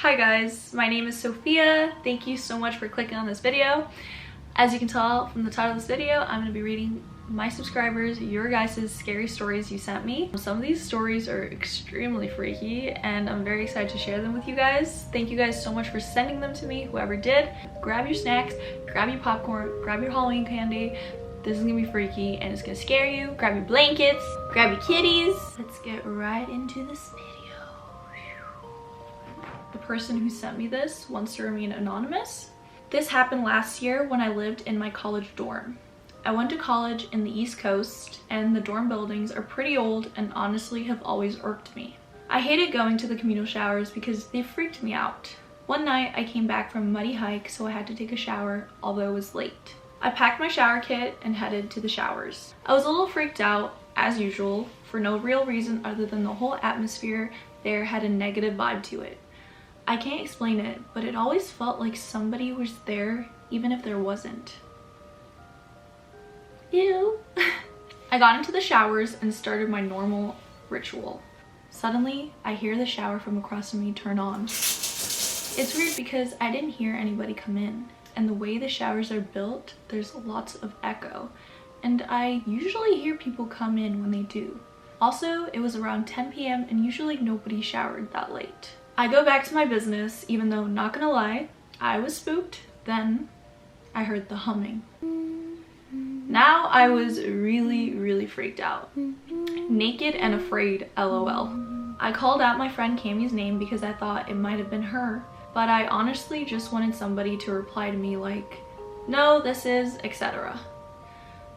Hi guys, my name is Sophia. Thank you so much for clicking on this video. As you can tell from the title of this video, I'm going to be reading my subscribers, your guys' scary stories you sent me. Some of these stories are extremely freaky and I'm very excited to share them with you guys. Thank you guys so much for sending them to me, whoever did. Grab your snacks, grab your popcorn, grab your Halloween candy. This is gonna be freaky and it's gonna scare you. Grab your blankets, grab your kitties. Let's get right into this video. The person who sent me this wants to remain anonymous. This happened last year when I lived in my college dorm. I went to college in the East Coast and the dorm buildings are pretty old and honestly have always irked me. I hated going to the communal showers because they freaked me out. One night I came back from a muddy hike, so I had to take a shower, although it was late. I packed my shower kit and headed to the showers. I was a little freaked out, as usual, for no real reason other than the whole atmosphere there had a negative vibe to it. I can't explain it, but it always felt like somebody was there even if there wasn't. Ew. I got into the showers and started my normal ritual. Suddenly, I hear the shower from across from me turn on. It's weird because I didn't hear anybody come in, and the way the showers are built, there's lots of echo, and I usually hear people come in when they do. Also, it was around 10 p.m. and usually nobody showered that late. I go back to my business, even though, not gonna lie, I was spooked. Then I heard the humming. Now I was really freaked out. Naked and afraid, LOL. I called out my friend Cammy's name because I thought it might have been her, but I honestly just wanted somebody to reply to me like, no, this is, etc.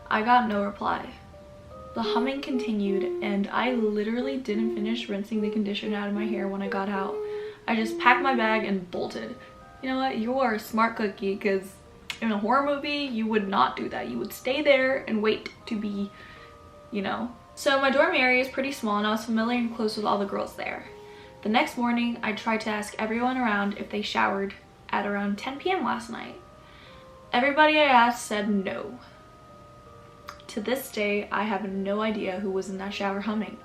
I got no reply. The humming continued and I literally didn't finish rinsing the conditioner out of my hair when I got out. I just packed my bag and bolted. You know what? You are a smart cookie, because in a horror movie, you would not do that. You would stay there and wait to be, you know. So my dorm area is pretty small and I was familiar and close with all the girls there. The next morning, I tried to ask everyone around if they showered at around 10 p.m. last night. Everybody I asked said no. To this day, I have no idea who was in that shower humming.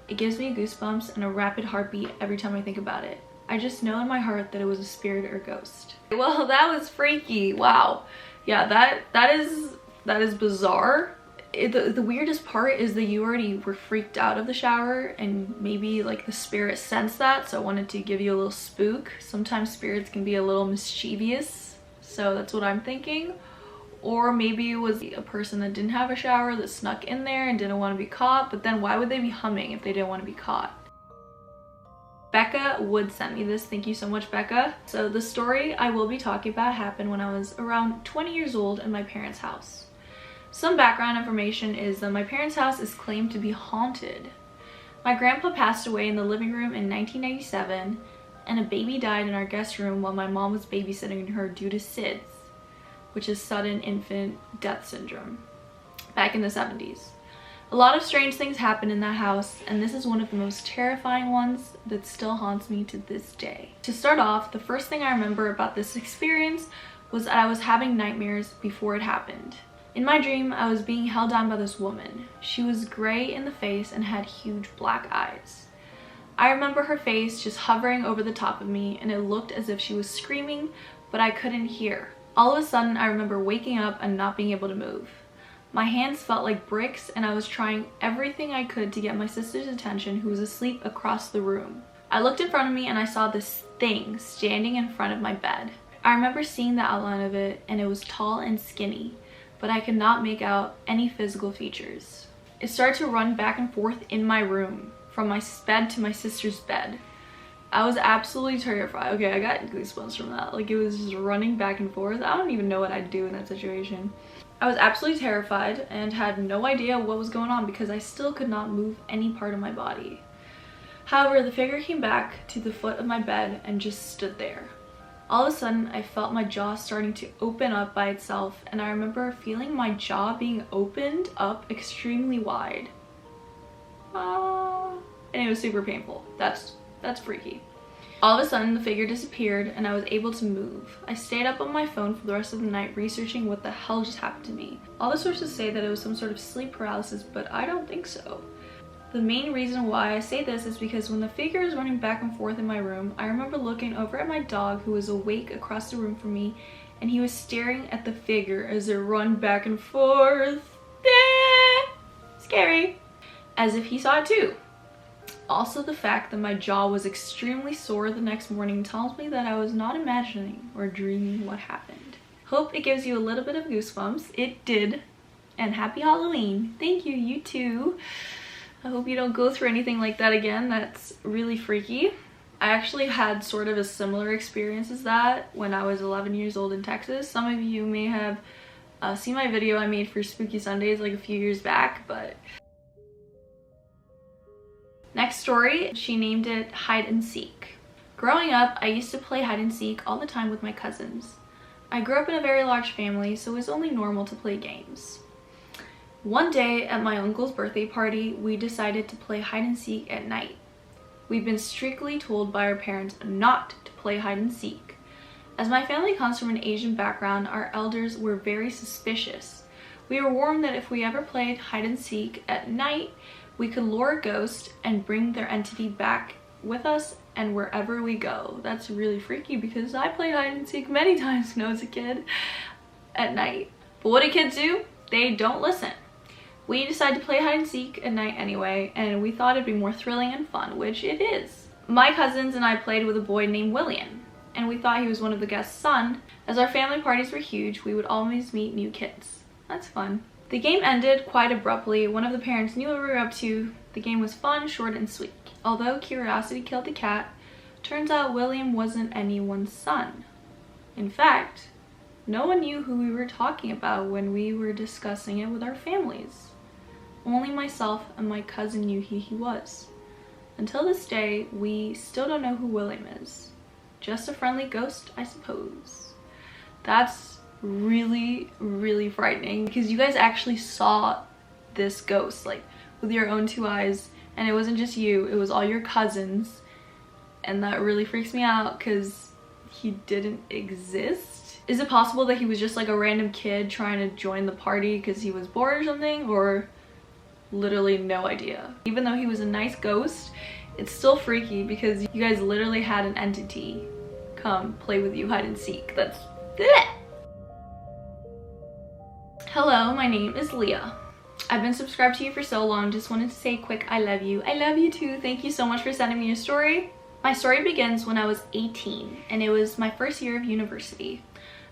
It gives me goosebumps and a rapid heartbeat every time I think about it. I just know in my heart that it was a spirit or ghost. Well, that was freaky. Wow. Yeah, that is bizarre. The weirdest part is that you already were freaked out of the shower and maybe like the spirit sensed that, so I wanted to give you a little spook. Sometimes spirits can be a little mischievous, so that's what I'm thinking. Or maybe it was a person that didn't have a shower that snuck in there and didn't want to be caught, but then why would they be humming if they didn't want to be caught? Becca Wood sent me this. Thank you so much, Becca. So the story I will be talking about happened when I was around 20 years old in my parents' house. Some background information is that my parents' house is claimed to be haunted. My grandpa passed away in the living room in 1997, and a baby died in our guest room while my mom was babysitting her due to SIDS, which is sudden infant death syndrome, back in the 70s. A lot of strange things happened in that house, and this is one of the most terrifying ones that still haunts me to this day. To start off, the first thing I remember about this experience was that I was having nightmares before it happened. In my dream, I was being held down by this woman. She was gray in the face and had huge black eyes. I remember her face just hovering over the top of me, and it looked as if she was screaming, but I couldn't hear. All of a sudden, I remember waking up and not being able to move. My hands felt like bricks and I was trying everything I could to get my sister's attention, who was asleep across the room. I looked in front of me and I saw this thing standing in front of my bed. I remember seeing the outline of it and it was tall and skinny, but I could not make out any physical features. It started to run back and forth in my room, from my bed to my sister's bed. I was absolutely terrified. Okay, I got goosebumps from that. Like, it was just running back and forth. I don't even know what I'd do in that situation. I was absolutely terrified and had no idea what was going on because I still could not move any part of my body. However, the figure came back to the foot of my bed and just stood there. All of a sudden, I felt my jaw starting to open up by itself, and I remember feeling my jaw being opened up extremely wide. And it was super painful. That's freaky. All of a sudden, the figure disappeared and I was able to move. I stayed up on my phone for the rest of the night researching what the hell just happened to me. All the sources say that it was some sort of sleep paralysis, but I don't think so. The main reason why I say this is because when the figure is running back and forth in my room, I remember looking over at my dog who was awake across the room from me, and he was staring at the figure as it run back and forth. Scary. As if he saw it too. Also, the fact that my jaw was extremely sore the next morning tells me that I was not imagining or dreaming what happened. Hope it gives you a little bit of goosebumps. It did. And happy Halloween. Thank you, you too. I hope you don't go through anything like that again. That's really freaky. I actually had sort of a similar experience as that when I was 11 years old in Texas. Some of you may have seen my video I made for Spooky Sundays like a few years back, but... Next story, she named it Hide and Seek. Growing up, I used to play hide and seek all the time with my cousins. I grew up in a very large family, so it was only normal to play games. One day at my uncle's birthday party, we decided to play hide and seek at night. We've been strictly told by our parents not to play hide and seek. As my family comes from an Asian background, our elders were very suspicious. We were warned that if we ever played hide and seek at night, we could lure a ghost and bring their entity back with us and wherever we go. That's really freaky because I played hide and seek many times when I was a kid at night. But what do kids do? They don't listen. We decided to play hide and seek at night anyway, and we thought it'd be more thrilling and fun, which it is. My cousins and I played with a boy named William, and we thought he was one of the guests' son. As our family parties were huge, we would always meet new kids. That's fun. The game ended quite abruptly. One of the parents knew what we were up to. The game was fun, short, and sweet. Although curiosity killed the cat, turns out William wasn't anyone's son. In fact, no one knew who we were talking about when we were discussing it with our families. Only myself and my cousin knew who he was. Until this day, we still don't know who William is. Just a friendly ghost, I suppose. That's really, really frightening because you guys actually saw this ghost, like, with your own two eyes, and it wasn't just you, it was all your cousins, and that really freaks me out because he didn't exist. Is it possible that he was just like a random kid trying to join the party because he was bored or something, or literally no idea? Even though he was a nice ghost, it's still freaky because you guys literally had an entity come play with you hide and seek. That's bleh. Hello, my name is Leah. I've been subscribed to you for so long, just wanted to say a quick I love you. I love you too. Thank you so much for sending me your story. My story begins when I was 18 and it was my first year of university.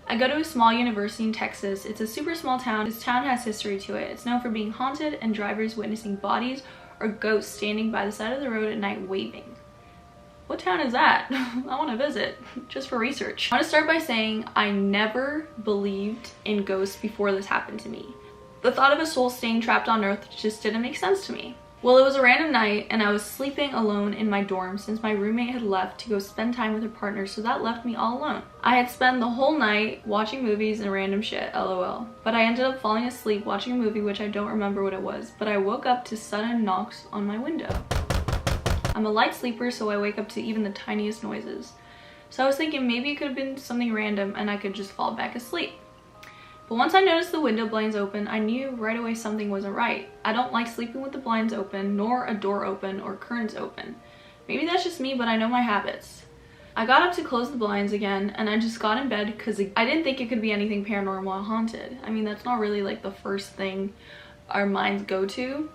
I go to a small university in Texas. It's a super small town. This town has history to it. It's known for being haunted and drivers witnessing bodies or ghosts standing by the side of the road at night waving. What town is that? I want to visit, just for research. I want to start by saying I never believed in ghosts before this happened to me. The thought of a soul staying trapped on earth just didn't make sense to me. Well, it was a random night and I was sleeping alone in my dorm since my roommate had left to go spend time with her partner, so that left me all alone. I had spent the whole night watching movies and random shit, lol. But I ended up falling asleep watching a movie which I don't remember what it was, but I woke up to sudden knocks on my window. I'm a light sleeper, so I wake up to even the tiniest noises. So I was thinking maybe it could have been something random and I could just fall back asleep. But once I noticed the window blinds open, I knew right away something wasn't right. I don't like sleeping with the blinds open, nor a door open or curtains open. Maybe that's just me, but I know my habits. I got up to close the blinds again, and I just got in bed because I didn't think it could be anything paranormal or haunted. I mean, that's not really like the first thing our minds go to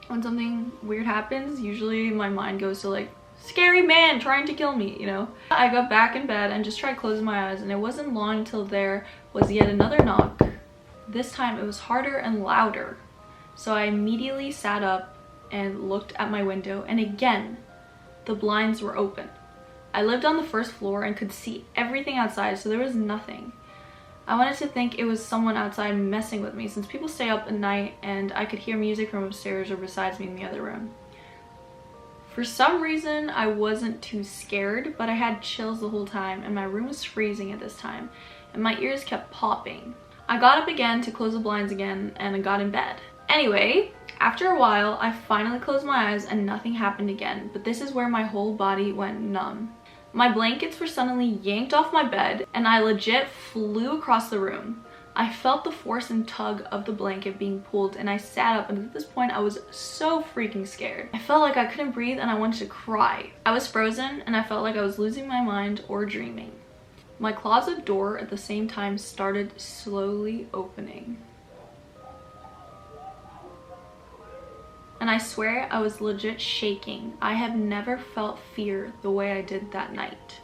when something weird happens. Usually my mind goes to like, scary man trying to kill me, you know? I got back in bed and just tried closing my eyes, and it wasn't long until there was yet another knock. This time it was harder and louder. So I immediately sat up and looked at my window, and again, the blinds were open. I lived on the first floor and could see everything outside, so there was nothing. I wanted to think it was someone outside messing with me since people stay up at night and I could hear music from upstairs or besides me in the other room. For some reason, I wasn't too scared, but I had chills the whole time and my room was freezing at this time and my ears kept popping. I got up again to close the blinds again and I got in bed. Anyway, after a while, I finally closed my eyes and nothing happened again, but this is where my whole body went numb. My blankets were suddenly yanked off my bed and I legit flew across the room. I felt the force and tug of the blanket being pulled, and I sat up, and at this point I was so freaking scared. I felt like I couldn't breathe and I wanted to cry. I was frozen and I felt like I was losing my mind or dreaming. My closet door at the same time started slowly opening. And I swear I was legit shaking. I have never felt fear the way I did that night.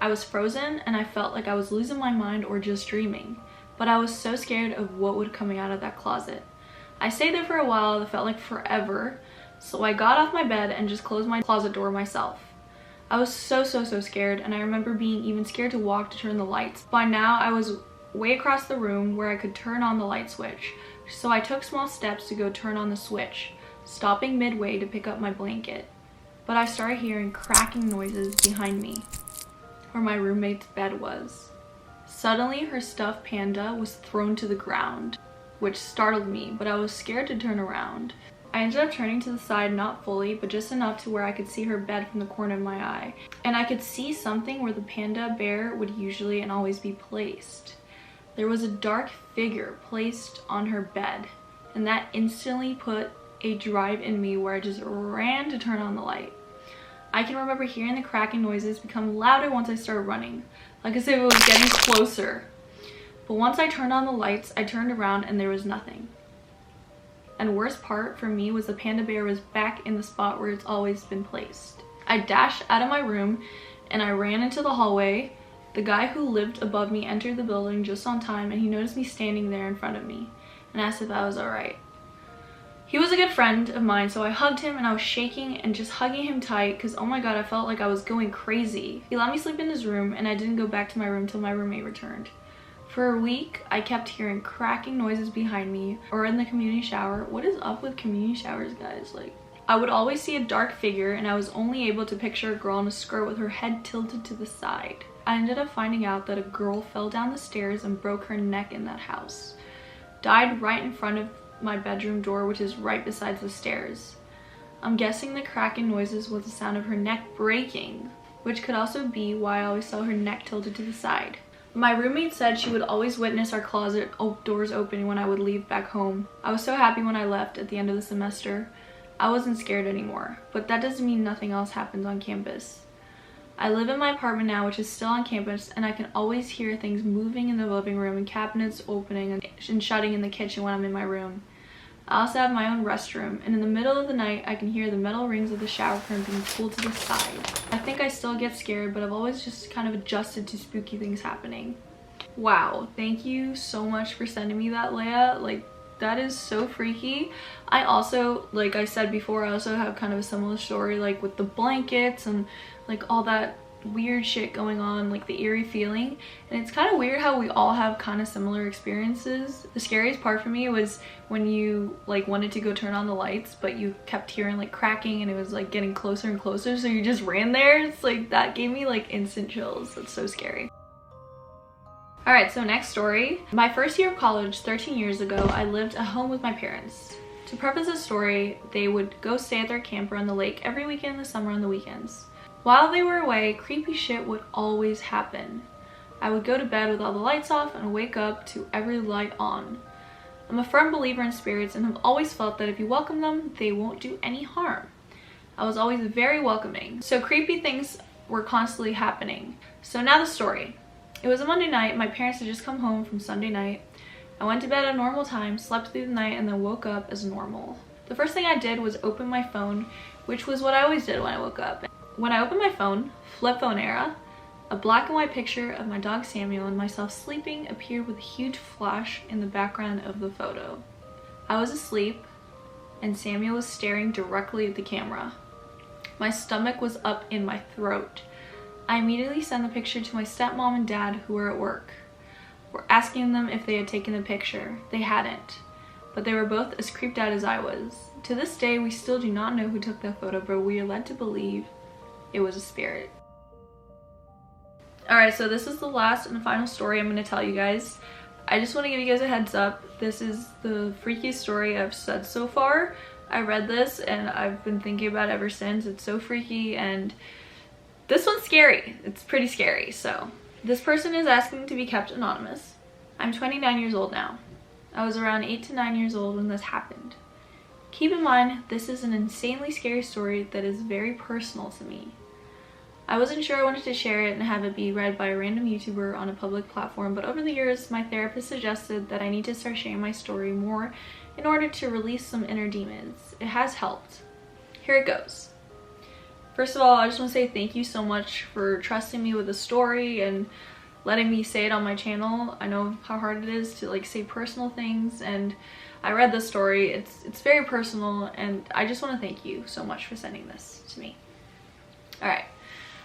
I was frozen and I felt like I was losing my mind or just dreaming. But I was so scared of what would coming out of that closet. I stayed there for a while. It felt like forever. So I got off my bed and just closed my closet door myself. I was so scared, and I remember being even scared to walk to turn the lights. By now I was way across the room where I could turn on the light switch. So I took small steps to go turn on the switch, stopping midway to pick up my blanket. But I started hearing cracking noises behind me, where my roommate's bed was. Suddenly, her stuffed panda was thrown to the ground, which startled me, but I was scared to turn around. I ended up turning to the side, not fully, but just enough to where I could see her bed from the corner of my eye. And I could see something where the panda bear would usually and always be placed. There was a dark figure placed on her bed, and that instantly put a drive in me where I just ran to turn on the light. I can remember hearing the cracking noises become louder once I started running, like as if it was getting closer. But once I turned on the lights, I turned around and there was nothing. And worst part for me was the panda bear was back in the spot where it's always been placed. I dashed out of my room and I ran into the hallway. The guy who lived above me entered the building just on time, and he noticed me standing there in front of me and asked if I was alright. He was a good friend of mine, so I hugged him and I was shaking and just hugging him tight because, oh my god, I felt like I was going crazy. He let me sleep in his room and I didn't go back to my room till my roommate returned. For a week, I kept hearing cracking noises behind me or in the community shower. What is up with community showers, guys? Like, I would always see a dark figure and I was only able to picture a girl in a skirt with her head tilted to the side. I ended up finding out that a girl fell down the stairs and broke her neck in that house. Died right in front of my bedroom door, which is right beside the stairs. I'm guessing the cracking noises was the sound of her neck breaking, which could also be why I always saw her neck tilted to the side. My roommate said she would always witness our closet doors opening when I would leave back home. I was so happy when I left at the end of the semester. I wasn't scared anymore, but that doesn't mean nothing else happens on campus. I live in my apartment now, which is still on campus, and I can always hear things moving in the living room and cabinets opening and shutting in the kitchen when I'm in my room. I also have my own restroom, and in the middle of the night I can hear the metal rings of the shower curtain being pulled to the side. I think I still get scared, but I've always just kind of adjusted to spooky things happening. Wow, thank you so much for sending me that, Leia. Like, that is so freaky. I also, like I said before, I also have kind of a similar story, like with the blankets and like all that weird shit going on, like the eerie feeling. And it's kind of weird how we all have kind of similar experiences. The scariest part for me was when you like wanted to go turn on the lights, but you kept hearing like cracking and it was like getting closer and closer, so you just ran there. It's like, that gave me like instant chills. That's so scary. Alright, so next story. My first year of college, 13 years ago, I lived at home with my parents. To preface the story, they would go stay at their camper on the lake every weekend in the summer on the weekends. While they were away, creepy shit would always happen. I would go to bed with all the lights off and wake up to every light on. I'm a firm believer in spirits and have always felt that if you welcome them, they won't do any harm. I was always very welcoming, so creepy things were constantly happening. So now the story. It was a Monday night. My parents had just come home from Sunday night. I went to bed at a normal time, slept through the night, and then woke up as normal. The first thing I did was open my phone, which was what I always did when I woke up. When I opened my phone, flip phone era, a black and white picture of my dog Samuel and myself sleeping appeared with a huge flash in the background of the photo. I was asleep, and Samuel was staring directly at the camera. My stomach was up in my throat. I immediately sent the picture to my stepmom and dad, who were at work. We're asking them if they had taken the picture. They hadn't, but they were both as creeped out as I was. To this day, we still do not know who took that photo, but we are led to believe it was a spirit. Alright, so this is the last and final story I'm going to tell you guys. I just want to give you guys a heads up. This is the freakiest story I've said so far. I read this and I've been thinking about it ever since. It's so freaky, and this one's scary. It's pretty scary. So this person is asking to be kept anonymous. I'm 29 years old now. I was around 8 to 9 years old when this happened. Keep in mind, this is an insanely scary story that is very personal to me. I wasn't sure I wanted to share it and have it be read by a random YouTuber on a public platform, but over the years, my therapist suggested that I need to start sharing my story more in order to release some inner demons. It has helped. Here it goes. First of all, I just want to say thank you so much for trusting me with the story and letting me say it on my channel. I know how hard it is to like say personal things, and I read this story. It's very personal, and I just want to thank you so much for sending this to me. Alright.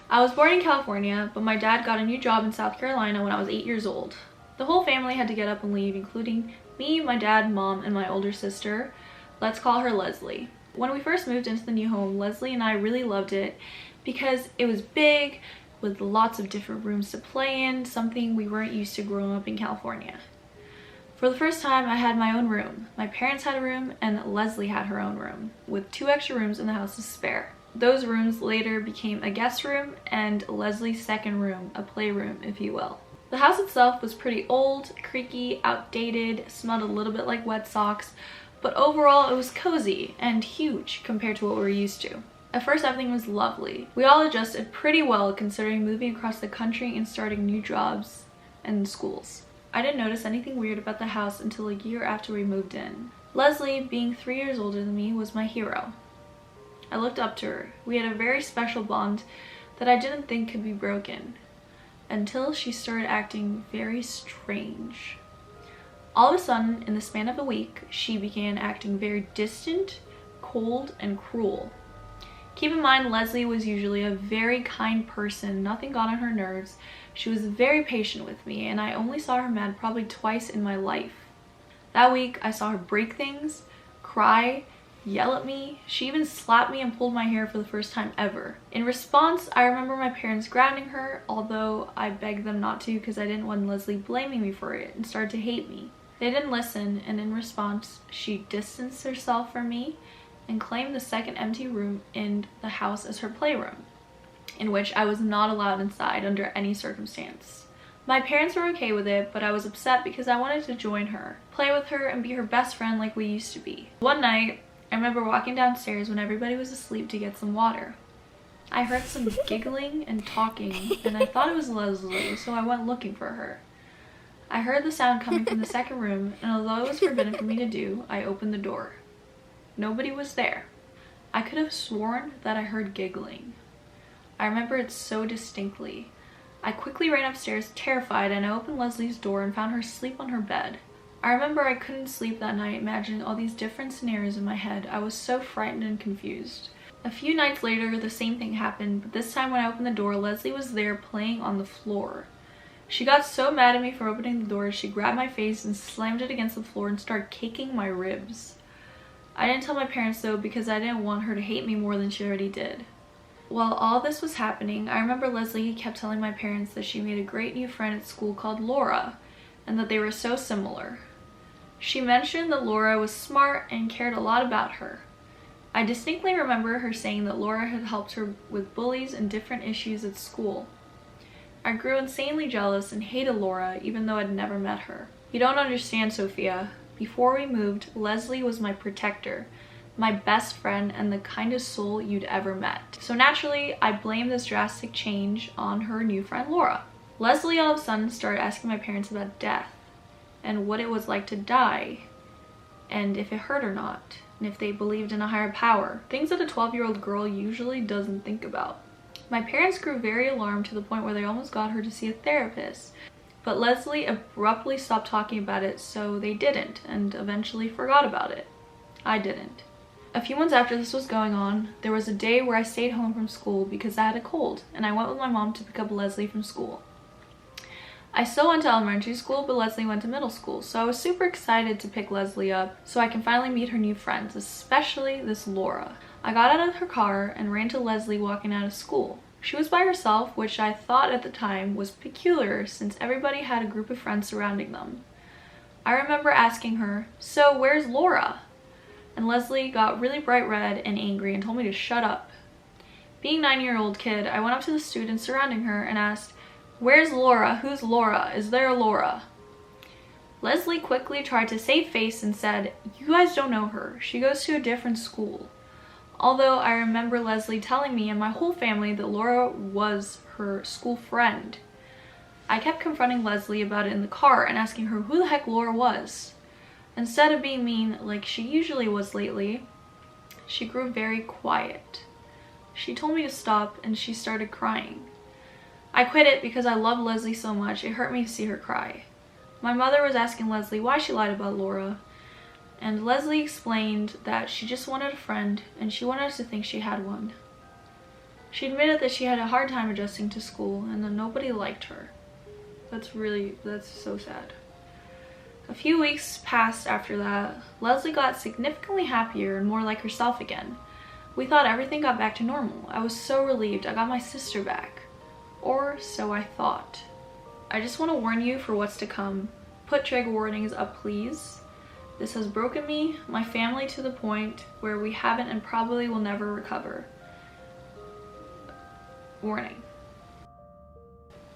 I was born in California, but my dad got a new job in South Carolina when I was 8 years old. The whole family had to get up and leave, including me, my dad, mom, and my older sister. Let's call her Leslie. When we first moved into the new home, Leslie and I really loved it because it was big with lots of different rooms to play in, something we weren't used to growing up in California. For the first time, I had my own room. My parents had a room and Leslie had her own room, with 2 extra rooms in the house to spare. Those rooms later became a guest room and Leslie's second room, a playroom, if you will. The house itself was pretty old, creaky, outdated, smelled a little bit like wet socks, but overall it was cozy and huge compared to what we were used to. At first everything was lovely. We all adjusted pretty well considering moving across the country and starting new jobs and schools. I didn't notice anything weird about the house until a year after we moved in. Leslie, being 3 years older than me, was my hero. I looked up to her. We had a very special bond that I didn't think could be broken, until she started acting very strange. All of a sudden, in the span of a week, she began acting very distant, cold, and cruel. Keep in mind, Leslie was usually a very kind person. Nothing got on her nerves. She was very patient with me, and I only saw her mad probably twice in my life. That week, I saw her break things, cry, yell at me. She even slapped me and pulled my hair for the first time ever. In response, I remember my parents grounding her, although I begged them not to because I didn't want Leslie blaming me for it and started to hate me. They didn't listen, and in response, she distanced herself from me and claimed the second empty room in the house as her playroom, in which I was not allowed inside under any circumstance. My parents were okay with it, but I was upset because I wanted to join her, play with her, and be her best friend like we used to be. One night, I remember walking downstairs when everybody was asleep to get some water. I heard some giggling and talking, and I thought it was Leslie, so I went looking for her. I heard the sound coming from the second room, and although it was forbidden for me to do, I opened the door. Nobody was there. I could have sworn that I heard giggling. I remember it so distinctly. I quickly ran upstairs, terrified, and I opened Leslie's door and found her asleep on her bed. I remember I couldn't sleep that night, imagining all these different scenarios in my head. I was so frightened and confused. A few nights later, the same thing happened, but this time when I opened the door, Leslie was there playing on the floor. She got so mad at me for opening the door, she grabbed my face and slammed it against the floor and started kicking my ribs. I didn't tell my parents though because I didn't want her to hate me more than she already did. While all this was happening, I remember Leslie kept telling my parents that she made a great new friend at school called Laura, and that they were so similar. She mentioned that Laura was smart and cared a lot about her. I distinctly remember her saying that Laura had helped her with bullies and different issues at school. I grew insanely jealous and hated Laura even though I'd never met her. You don't understand, Sophia. Before we moved, Leslie was my protector, my best friend, and the kindest soul you'd ever met. So naturally, I blamed this drastic change on her new friend Laura. Leslie all of a sudden started asking my parents about death, and what it was like to die, and if it hurt or not, and if they believed in a higher power. Things that a 12-year-old girl usually doesn't think about. My parents grew very alarmed to the point where they almost got her to see a therapist, but Leslie abruptly stopped talking about it, so they didn't, and eventually forgot about it. I didn't. A few months after this was going on, there was a day where I stayed home from school because I had a cold, and I went with my mom to pick up Leslie from school. I still went to elementary school, but Leslie went to middle school, so I was super excited to pick Leslie up so I can finally meet her new friends, especially this Laura. I got out of her car and ran to Leslie walking out of school. She was by herself, which I thought at the time was peculiar since everybody had a group of friends surrounding them. I remember asking her, "So where's Laura?" And Leslie got really bright red and angry and told me to shut up. Being a 9-year-old kid, I went up to the students surrounding her and asked, "Where's Laura? Who's Laura? Is there a Laura?" Leslie quickly tried to save face and said, "You guys don't know her. She goes to a different school." Although I remember Leslie telling me and my whole family that Laura was her school friend. I kept confronting Leslie about it in the car and asking her who the heck Laura was. Instead of being mean like she usually was lately, she grew very quiet. She told me to stop and she started crying. I quit it because I love Leslie so much. It hurt me to see her cry. My mother was asking Leslie why she lied about Laura, and Leslie explained that she just wanted a friend and she wanted us to think she had one. She admitted that she had a hard time adjusting to school and that nobody liked her. That's so sad. A few weeks passed after that. Leslie got significantly happier and more like herself again. We thought everything got back to normal. I was so relieved I got my sister back. Or so I thought. I just want to warn you for what's to come. Put trigger warnings up, please. This has broken me, my family, to the point where we haven't and probably will never recover. Warning.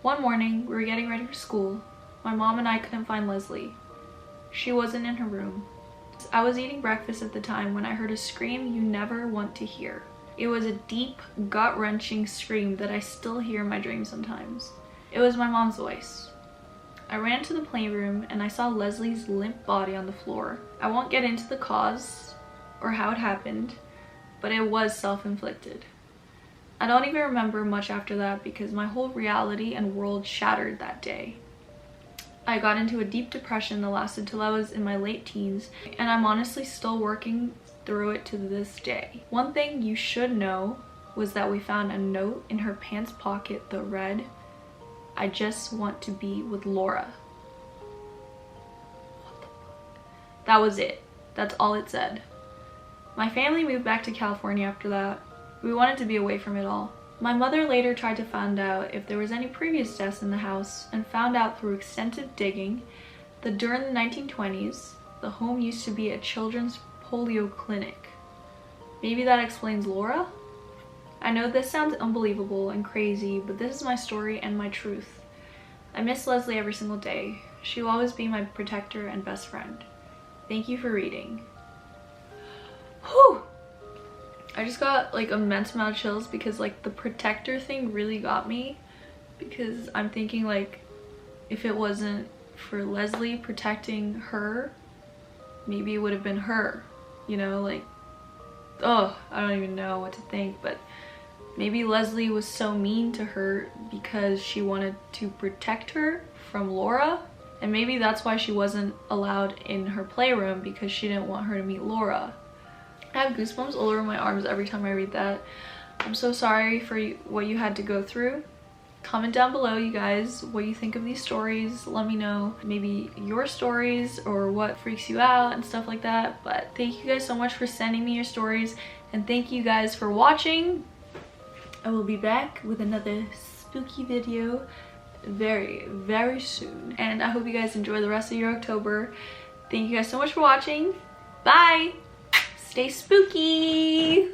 One morning, we were getting ready for school. My mom and I couldn't find Leslie. She wasn't in her room. I was eating breakfast at the time when I heard a scream you never want to hear. It was a deep, gut-wrenching scream that I still hear in my dreams sometimes. It was my mom's voice. I ran to the playroom and I saw Leslie's limp body on the floor. I won't get into the cause or how it happened, but it was self-inflicted. I don't even remember much after that because my whole reality and world shattered that day. I got into a deep depression that lasted till I was in my late teens, and I'm honestly still working through it to this day. One thing you should know was that we found a note in her pants pocket that read, "I just want to be with Laura." What the fuck? That was it. That's all it said. My family moved back to California after that. We wanted to be away from it all. My mother later tried to find out if there was any previous deaths in the house and found out through extensive digging that during the 1920s, the home used to be a children's polio clinic. Maybe that explains Laura? I know this sounds unbelievable and crazy, but this is my story and my truth. I miss Leslie every single day. She will always be my protector and best friend. Thank you for reading. Whew! I just got like immense amount of chills because like the protector thing really got me, because I'm thinking like if it wasn't for Leslie protecting her, maybe it would have been her, you know, like, oh, I don't even know what to think, but maybe Leslie was so mean to her because she wanted to protect her from Laura, and maybe that's why she wasn't allowed in her playroom, because she didn't want her to meet Laura. I have goosebumps all over my arms every time I read that. I'm so sorry for what you had to go through. Comment down below, you guys, what you think of these stories. Let me know maybe your stories or what freaks you out and stuff like that. But thank you guys so much for sending me your stories, and thank you guys for watching. I will be back with another spooky video very, very soon. And I hope you guys enjoy the rest of your October. Thank you guys so much for watching. Bye! Stay spooky!